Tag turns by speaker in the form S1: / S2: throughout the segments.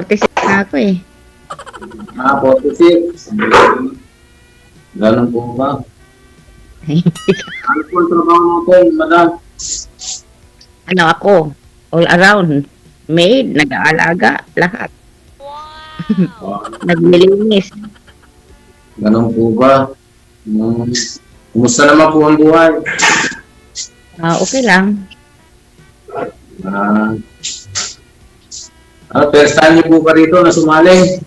S1: 46 na ako eh.
S2: 46. Ganun po ba? Ano po ang trabaho natin, madam?
S1: Ano ako? All around. Maid, nag-aalaga, lahat. Naglilinis.
S2: Ganun po ba? Kumusta naman po ang buhay?
S1: Okay lang.
S2: First time niyo po ba rito na sumali?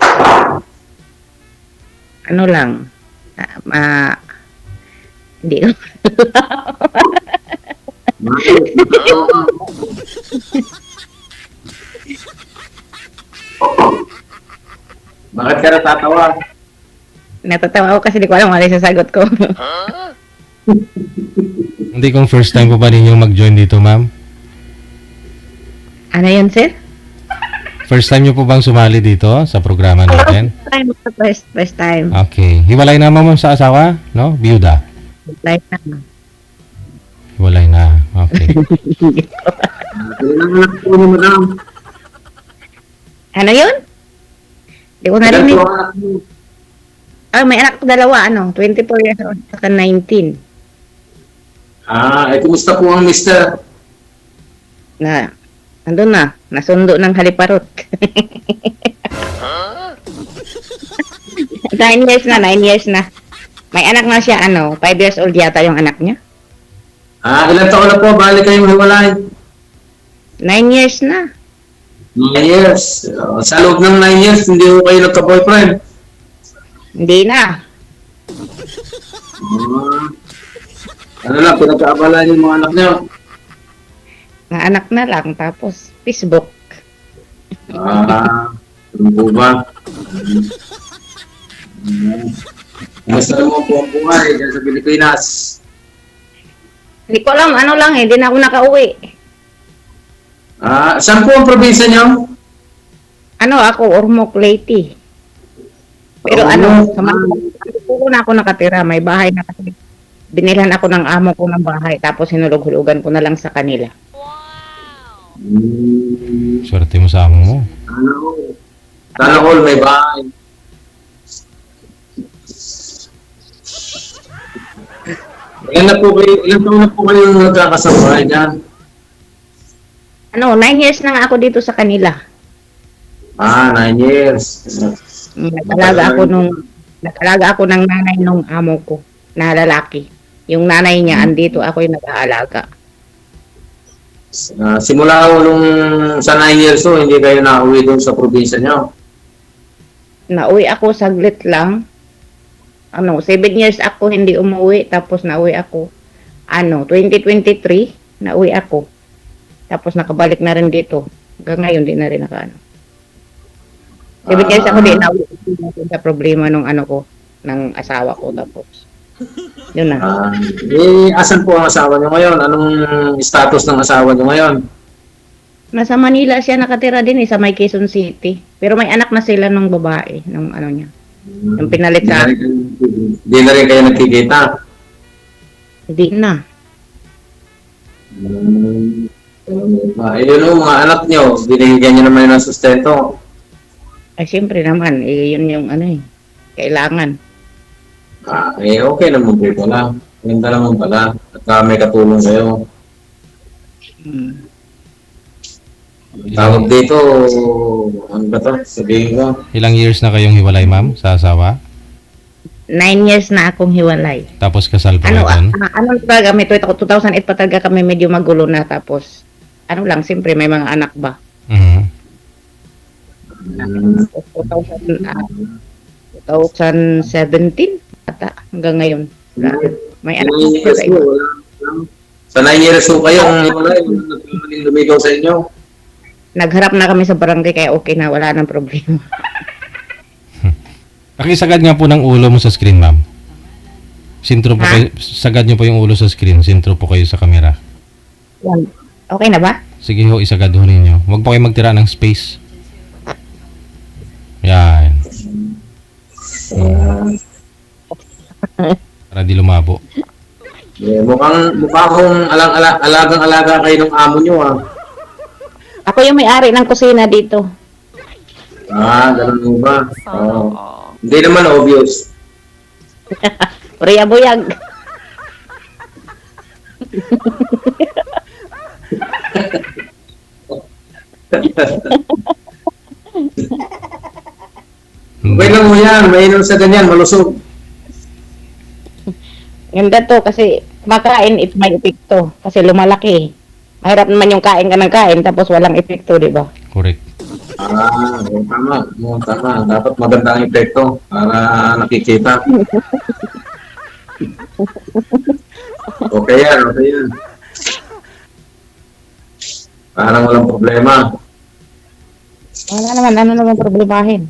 S1: Ano lang. Hindi ko.
S2: Bakit ka natatawa?
S1: Natatawa ako kasi di ko alam ano yung sasagot ko.
S3: Hindi kung first time po ba ninyo mag-join dito, ma'am?
S1: Ano yun, sir?
S3: First time nyo po bang sumali dito sa programa natin?
S1: First time.
S3: Okay. Hiwalay na ma'am sa asawa? No? Biyuda?
S1: First time.
S3: Hiwalay na. Okay.
S1: Ano yun? Di ko narinig. May anak ko dalawa, 24 years old, saka 19.
S2: Kumusta po ang mister?
S1: Nandun na, nasundo ng haliparot. 9 years na. May anak na siya, 5 years old yata yung anak niya.
S2: Ilan taon na po, bali kayong hiwalay?
S1: 9 years na.
S2: 9 years. Sa loob ng 9 years, hindi ko kayo nagka-boyfriend?
S1: Hindi na.
S2: Ano lang, pinagkaabalan yung mga anak niyo?
S1: Mga anak na lang, tapos Facebook.
S2: Ano po ba? Kumusta naman po ang buhay dyan sa Pilipinas?
S1: Hindi ko alam, hindi na ako nakauwi.
S2: Saan po ang probinsya niyo?
S1: Ako, Ormoc, Leyte. Pero sa Manila na ako nakatira, may bahay na kasi. Binilhan ako ng amo ko ng bahay, tapos hinulog-hulugan ko na lang sa kanila.
S3: Swerte mo sa amo mo.
S2: Sana all may bahay. Ilan taon na po kayo nagkakasabay dyan?
S1: 9 years na nga ako dito sa kanila.
S2: 9 years.
S1: Nag-alaga ako ng nanay nung amo ko na lalaki. Yung nanay niya andito, ako yung nag-aalaga.
S2: Simula nung sa 9 years old, hindi kayo nauwi doon sa probinsya niyo?
S1: Nauwi ako saglit lang. 7 years ako hindi umuwi, tapos nauwi ako. 2023, nauwi ako. Tapos nakabalik na rin dito. Hanggang ngayon, di na rin 7 years ako din nauwi sa problema nung ng asawa ko. Tapos, yun na.
S2: Asan po ang asawa niyo ngayon? Anong status ng asawa niyo ngayon?
S1: Nasa Manila siya nakatira din sa may Quezon City. Pero may anak na sila ng babae, ng niya. Yung pinalit sa akin.
S2: Hindi na rin kayo nagkikita?
S1: Hindi na.
S2: Yun mga anak niyo, binigyan niyo naman ng sustento.
S1: Ay, siyempre naman, yun yung kailangan.
S2: Okay naman po pala. Ganda naman pala. At may katulong kayo. Tawag dito, ano ba ito? Sabihin ko.
S3: Ilang years na kayong hiwalay, ma'am, sa asawa?
S1: 9 years na akong hiwalay.
S3: Tapos kasal pa kayo doon?
S1: Talaga, may 2008 pa talaga kami medyo magulo na. Tapos, siyempre may mga anak ba? 2017 ata hanggang ngayon. May anak na sila.
S2: Sa 9 years po kayo, wala yung lumigaw sa inyo.
S1: Nagharap na kami sa barangay kaya okay na, wala nang problema.
S3: Pakisagad nga po ng ulo mo sa screen, ma'am. Sintro po kayo, sagad niyo po yung ulo sa screen. Sintro po kayo sa camera.
S1: Yan. Okay na ba?
S3: Sige ho, isagad ho ninyo. Huwag po kayo magtira ng space. Yan. Para di lumabo.
S2: Mukhang alagang-alaga kayo ng amo nyo,
S1: Ako yung may-ari ng kusina dito.
S2: Ganun mo ba?
S4: Sana
S2: Oo.
S4: all.
S2: Hindi naman obvious.
S1: Priya Buyag.
S2: Okay lang mo yan, mainom sa ganyan, malusog.
S1: Ganda to kasi kumakain it may epekto kasi lumalaki. Mahirap naman yung kain ka ng kain tapos walang epekto, di ba?
S3: Correct.
S2: Tama. Tama. Dapat maganda ang epekto para nakikita. Okay yan. Parang walang problema.
S1: Wala naman, ano naman problemahin.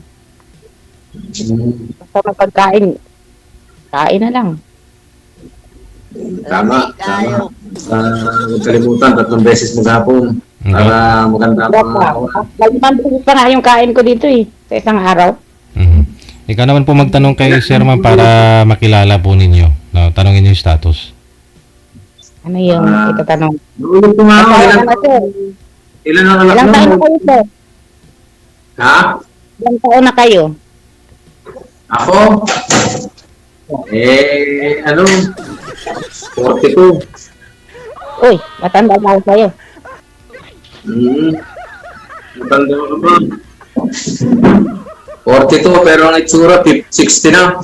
S1: Basta mapagkain, kain na lang.
S2: Tama. Huwag kalimutan, 3 beses maghapon para maganda ang
S1: Limang beses pa nga yung kain ko dito sa isang araw.
S3: Mhm. Ikaw naman po magtanong kay Sir Ma'am para makilala po ninyo. No, tanongin niyo yung status.
S1: Ano yung itatanong?
S2: Ulit ko nga ako, ilan ang anak
S1: Ilang taon na
S2: mo?
S1: kayo, sir?
S2: Ha?
S1: Ilang taon na kayo?
S2: Ako? 42.
S1: Uy, matanda na ako sa'yo.
S2: Matanda ka ba? 42 pero ang itsura 60 na.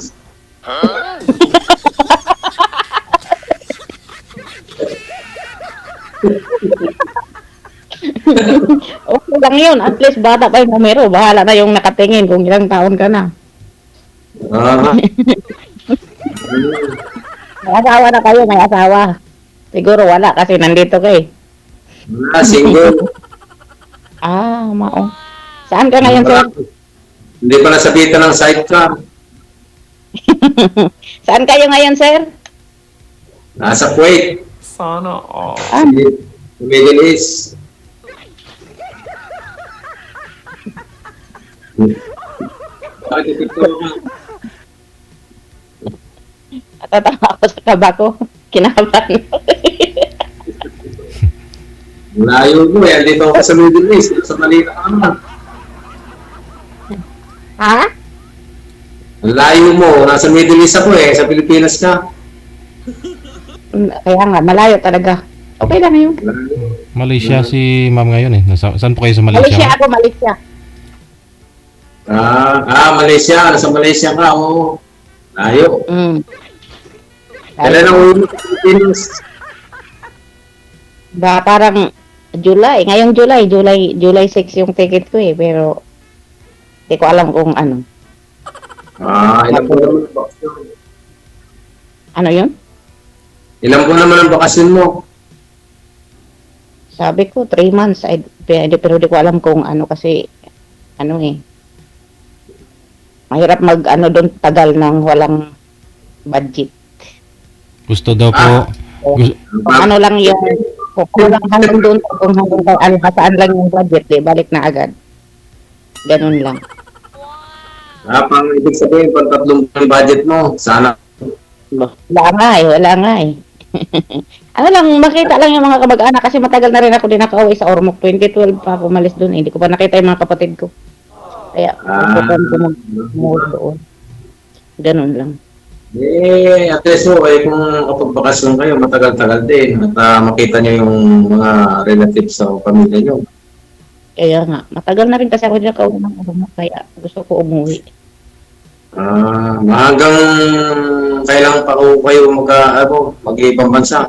S1: Okay lang yun. At least bata pa yung numero. Bahala na yung nakatingin kung ilang taon ka na. May asawa na kayo, may asawa. Siguro wala kasi nandito kayo.
S2: Single.
S1: Mao. Saan ka ngayon, sir?
S2: Hindi pa nasabitan ng sidecar.
S1: Saan kayo ngayon, sir?
S2: Nasa Kuwait.
S4: Sana all.
S1: Ah,
S2: Sa Middle East. Bakit ito?
S1: natatawa ako sa kaba ko. Kinabahan ako.
S2: Layo mo eh. Dito ako sa Middle East. Sa Manila ka naman.
S1: Ha?
S2: Ang layo mo. Nasa Middle East ako eh. Sa Pilipinas ka.
S1: Kaya nga, malayo talaga. Okay lang yun.
S3: Malaysia si Ma'am ngayon eh. Saan po kayo sa Malaysia?
S1: Malaysia ako, Malaysia.
S2: Malaysia. Nasa Malaysia ka. Oo. Layo. Kailan ang uwi mo sa Pilipinas?
S1: Parang July. Ngayong July 6 yung ticket ko pero hindi ko alam kung ano.
S2: Ilang buwan naman ang bakasyon?
S1: Ano yun?
S2: Ilang buwan naman ang bakasyon mo?
S1: Sabi ko 3 months. Pero di ko alam kung ano kasi mahirap mag doon tagal ng walang budget.
S3: Gusto daw po,
S1: Kung ano lang yung kung hanggang doon kung hanggang saan lang yung budget, balik na agad. Ganun lang.
S2: Pang ibig sabihin, pang 3 buwan budget mo. Sana.
S1: Wala nga eh. Ano lang, makita lang yung mga kamag-anak kasi matagal na rin ako din nakauwi sa Ormoc. 2012 pa ako umalis doon. Hindi ko pa nakita yung mga kapatid ko. Kaya, gusto ko mag-move doon. Ganun lang.
S2: At least kung kapag bakasyon kayo, matagal-tagal din. At makita nyo yung mga relatives sa pamilya nyo.
S1: Kaya nga, matagal na rin kasi ako din nakauwi ng Ormoc. Kaya gusto ko umuwi.
S2: Hanggang kailangan pa kayo mag-ibang bansa.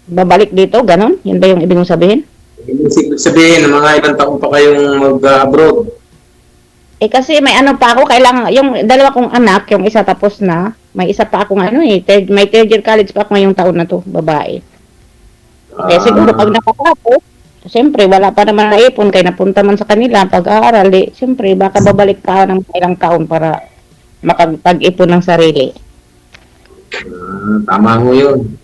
S1: Babalik dito, ganun? Yun ba yung ibig mong sabihin?
S2: Ibig sabihin, mga ilang taon pa kayong mag-abroad.
S1: Kasi may ano pa ako, kailangan, yung dalawa kong anak, yung isa tapos na, may isa pa akong may third year college pa ako ngayong taon na to, babae. Siguro pag nakatapos, siyempre wala pa naman naipon, kaya napunta man sa kanila, pag-aaral, siyempre baka babalik ka ng ilang taon para makapag-ipon ng sarili.
S2: Tama mo yun.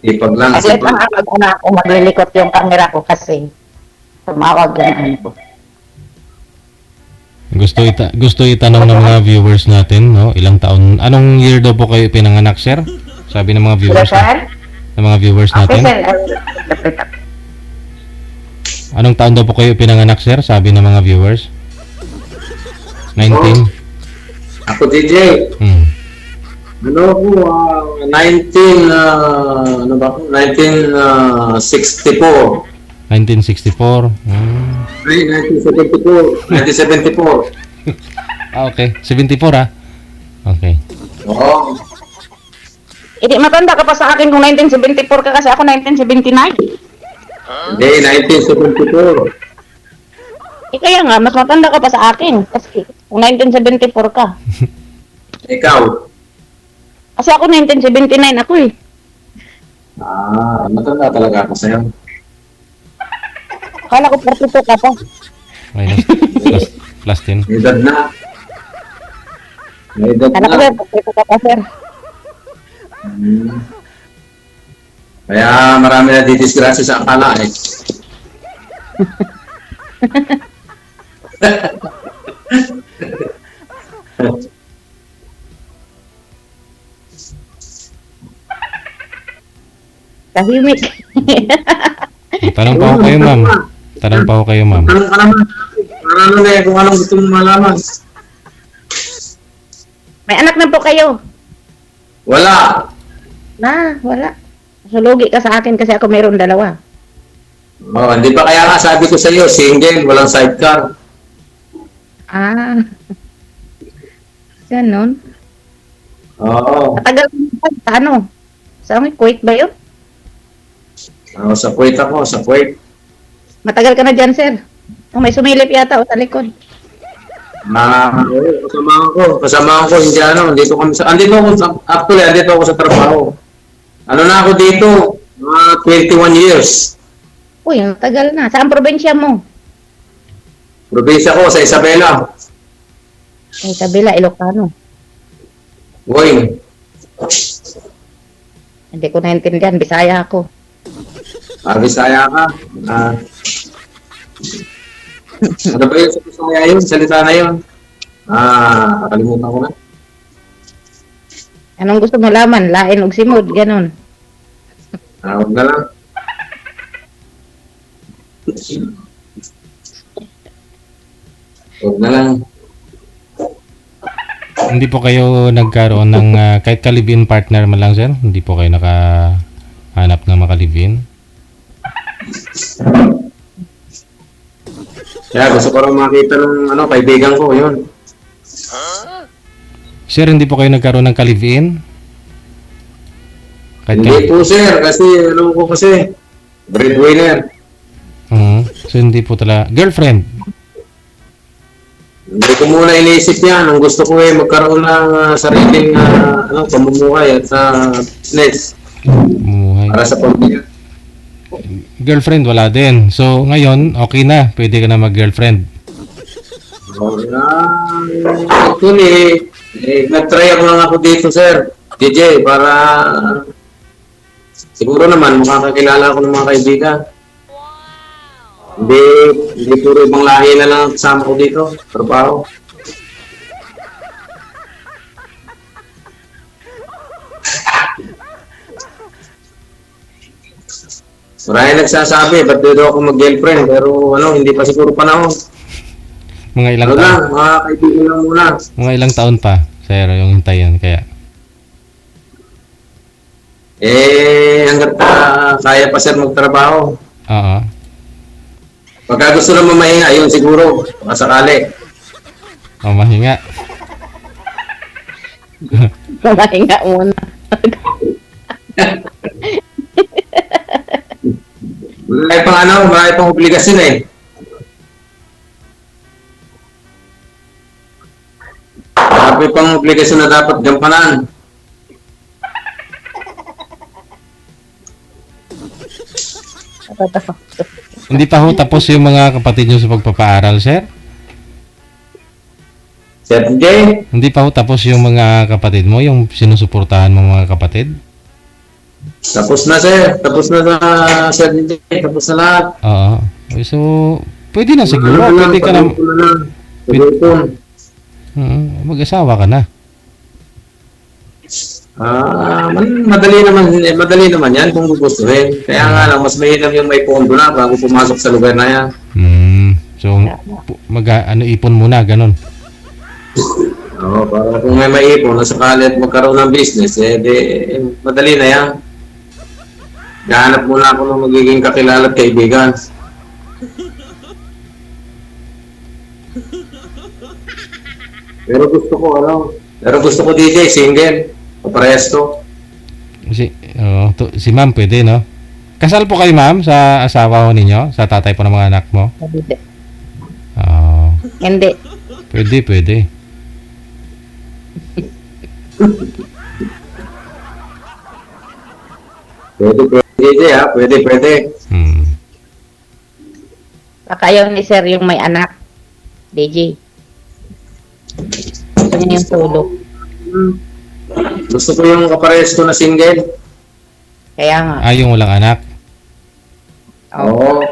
S2: Ipag lang.
S1: Saglit lang ako maglilikot yung camera ko kasi tumawag yung ko.
S3: Gusto itanong ng mga viewers natin, no? Ilang taon, anong year daw po kayo pinanganak, sir? Sabi ng mga viewers
S1: Sir?
S3: ng mga viewers
S1: Okay,
S3: natin.
S1: sir.
S3: Anong taon daw po kayo pinanganak, sir? Sabi ng mga viewers. 19?
S2: Ako, DJ.
S3: Hmm.
S2: Ano ako, ano ba ako? 1964.
S3: 1964.
S2: Ay, 1974. 1974.
S3: Okay. 74 ah. Okay.
S2: Oo.
S1: Hindi, matanda ka pa sa akin kung 1974 ka kasi ako 1979.
S2: Hindi, 1974.
S1: Kaya nga, mas matanda ka pa sa akin. Kasi kung 1974 ka.
S2: Ikaw?
S1: Kasi ako 1979 ako eh.
S2: Matanda talaga ako sa'yo.
S1: Kala ko 42 ka pa.
S3: Minus plus 10.
S2: May edad na. May edad
S1: Kala ko
S2: na.
S1: 42 ka pa, sir.
S2: Kaya marami na didisgrasya sa akala eh.
S1: Tahimik.
S3: Tanong pa ako kayo, ma'am. Tanong pa ako kayo, ma'am.
S2: Tanong ka naman. Para ano na eh, kung anong gusto mong malaman.
S1: May anak na po kayo.
S2: Wala.
S1: Wala. Sulugi ka sa akin kasi ako mayroon dalawa.
S2: Hindi pa kaya nga sabi ko sa iyo, single, walang sidecar.
S1: Ganon.
S2: Oo.
S1: Matagal ka sa ano? Sa Kuwait ba yun?
S2: Sa Kuwait ako, sa Kuwait.
S1: Matagal ka na dyan, sir. May sumilip yata o sa likod.
S2: Kasama ko, hindi andito ako sa trabaho. Ano na ako dito? Mga 21 years.
S1: Uy, ang tagal na. Saan probinsya mo?
S2: Probinsya ko sa Isabela.
S1: Isabela, Ilocano.
S2: Boy,
S1: Hindi ko naintindihan. Bisaya ako.
S2: Bisaya ka. Ano ba yun sa Bisaya yun? Salita na yun. Nakalimutan ko na.
S1: Anong gusto mo laman? Lain o simod? Ganon.
S2: Huwag na lang. Huwag na lang.
S3: Hindi po kayo nagkaroon ng kahit ka-live-in partner man lang, sir? Hindi po kayo nakahanap ng maka-live-in?
S2: Kaya gusto ko rin makita ng kaibigan ko, yun.
S3: Sir, hindi po kayo nagkaroon ng ka-live-in?
S2: Hindi po sir, kasi breadwinner.
S3: So hindi po talaga. Girlfriend?
S2: Hindi ko muna iniisip yan. Ang gusto ko magkaroon ng sariling pamumuhay at business
S3: Bumuhay.
S2: para sa pamilya.
S3: Girlfriend, wala din. So ngayon, okay na. Pwede ka na mag-girlfriend.
S2: Actually, nag-try ako lang ako dito sir, DJ, para siguro naman makakakilala ko ng mga kaibigan. Hindi puro ibang lahi na lang kasama ko dito, trabaho. Marami nagsasabi, ba't dito ako mag-girlfriend? Pero hindi pa siguro panahon.
S3: Mga ilang
S2: Ano
S3: taon?
S2: lang, mga kaibigan lang muna.
S3: Mga ilang taon pa, sir, yung hintayin. Kaya,
S2: Hanggat kaya pa sir magtrabaho.
S3: oo.
S2: Pagka gusto naman mahinga, yun siguro, makasakali.
S3: O, mahinga.
S1: Kumahinga muna.
S2: Marami pang obligasyon eh. Marami pang obligasyon na dapat gampanan.
S3: Hindi pa ho tapos yung mga kapatid nyo sa pagpapaaral, sir?
S2: Sir DJ,
S3: Hindi pa ho tapos yung mga kapatid mo, yung sinusuportahan mong mga kapatid?
S2: tapos na sir. Tapos na Sir DJ. Tapos na lahat.
S3: Oo. So, pwede na siguro. Pwede ka na,
S2: Pagulpon.
S3: mag-asawa ka na.
S2: Madali naman yan kung gugustuhin. Kaya nga lang, mas mahirap yung may pondo na bago pumasok sa lugar na yan.
S3: So, ipon muna, ganun.
S2: Oo, para kung may maipon na sakali at magkaroon ng business, madali na yan. Gahanap muna ako ng magiging kakilala at kaibigan. Pero gusto ko DJ, single. Kaparehas to.
S3: Si ma'am pwede, no? Kasal po kayo, ma'am, sa asawa ho ninyo? Sa tatay po ng mga anak mo?
S1: Hindi.
S3: Hindi. Pwede.
S2: Pwede DJ ha, pwede.
S1: Baka yung ni Sir yung may anak. DJ. Gusto niya yung tulog.
S2: Gusto ko yung kaparehas ko na single.
S1: Kaya nga.
S3: Yung walang anak?
S2: Oo.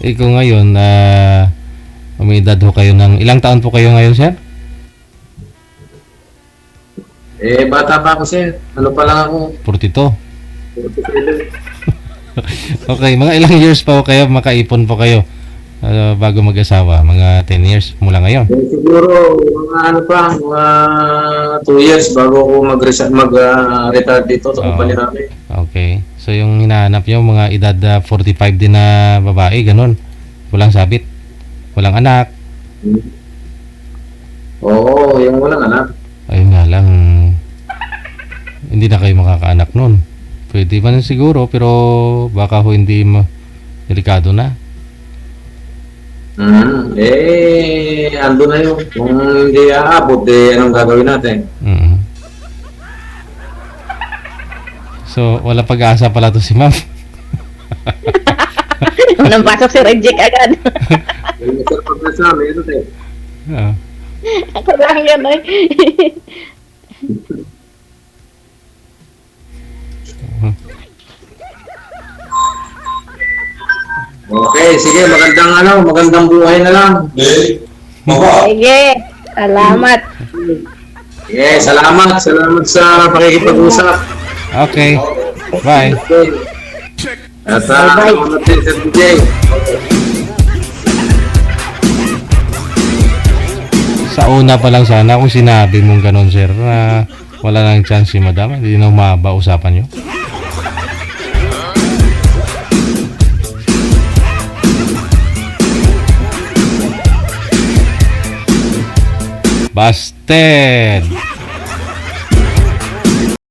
S3: Kung ngayon, may edad ho kayo ng... Ilang taon po kayo ngayon, sir?
S2: Bata pa ako, sir. Ano pa lang ako?
S3: 42. Okay, mga ilang years pa ho kayo, makaipon po kayo bago mag-asawa? Mga 10 years mula ngayon?
S2: Siguro, mga 2 years bago ako mag-retire dito sa kumpanya namin.
S3: Okay. So, yung hinahanap nyo, mga edad 45 din na babae, ganun. Walang sabit. Walang anak.
S2: Oo, yung walang anak.
S3: Ayun nga lang, hindi na kayo makakaanak nun. Pwede man siguro, pero baka ho hindi delikado na.
S2: Ando na yun. Kung hindi aabot, anong gagawin natin?
S3: So, wala pag-asa pala to si ma'am.
S1: Unang pasok si Reject agad.
S2: Yung masarap pag-asa, meron eh.
S1: Ako lang yan eh.
S2: Okay, sige, magandang buhay na lang.
S1: Sige. Salamat.
S2: Sige, salamat sa pakikipag-usap.
S3: Okay. Bye.
S2: At
S1: Bye-bye.
S2: salamat din sa DJ.
S3: Sa una pa lang sana kung sinabi mong ganun, sir, na wala nang chance si madam, hindi na umaba usapan nyo. Busted!